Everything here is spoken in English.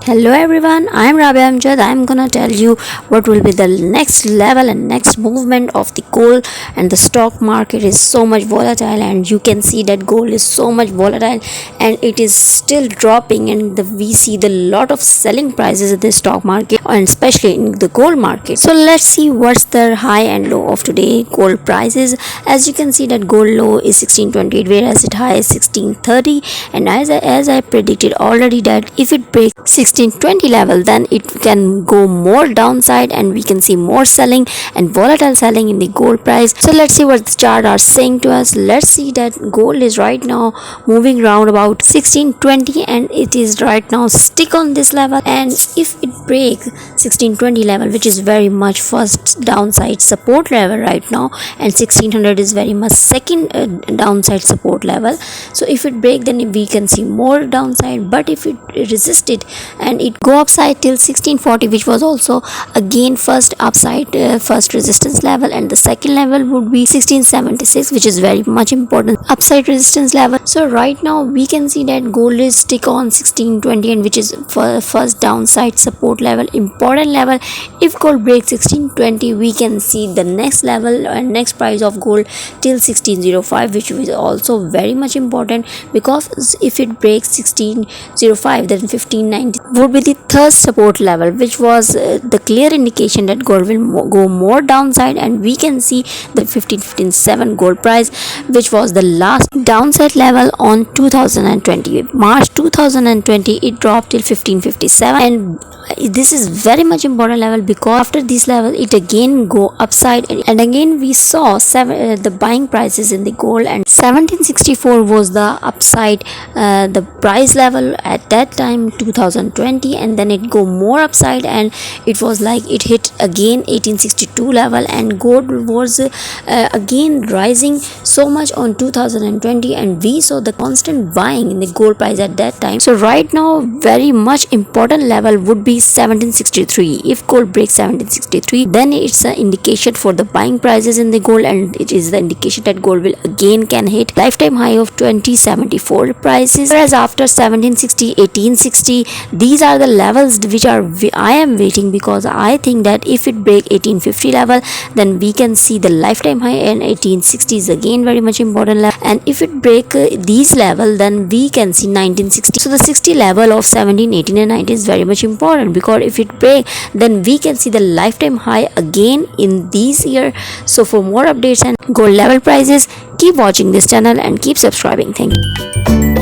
Hello everyone, I am Rabia Amjad. I am gonna tell you what will be the next level and next movement of the gold, and the stock market is so much volatile, and you can see that gold is so much volatile and it is still dropping, and we see the lot of selling prices in the stock market and especially in the gold market. So let's see what's the high and low of today gold prices. As you can see that gold low is 1628 whereas it high is 1630, and as I predicted already that if it breaks 1620 level then it can go more downside and we can see more selling and volatile selling in the gold price. So let's see what the chart are saying to us. Let's see that gold is right now moving around about 1620 and it is right now stick on this level, and if it break 1620 level, which is very much first downside support level right now, and 1600 is very much second downside support level. So if it break then we can see more downside, but if it resist it and it go upside till 1640, which was also again first upside first resistance level, and the second level would be 1676, which is very much important upside resistance level. So right now we can see that gold is stick on 1620, and which is first downside support level, important level. If gold breaks 1620 we can see the next level and next price of gold till 1605, which is also very much important, because if it breaks 1605 then 1590 would be the third support level, which was the clear indication that gold will go more downside, and we can see the 1557 gold price, which was the last downside level on 2020 March 2020. It dropped till 1557, and this is very much important level because after this level it again go upside, and again we saw the buying prices in the gold, and 1764 was the upside the price level at that time 2020, and then it go more upside and it was like it hit again 1862 level, and gold was again rising so much on 2020, and we saw the constant buying in the gold price at that time. So right now very much important level would be 1763. If gold breaks 1763 then it's an indication for the buying prices in the gold, and it is the indication that gold will again can hit lifetime high of 2074 prices, whereas after 1760 1860 these are the levels which I am waiting, because I think that if it break 1850 level then we can see the lifetime high, and 1860 is again very much important level, and if it break these level then we can see 1960. So the 60 level of 17 18 and 19 is very much important, because if it break then we can see the lifetime high again in these year. So for more updates and gold level prices, keep watching this channel and keep subscribing. Thank you.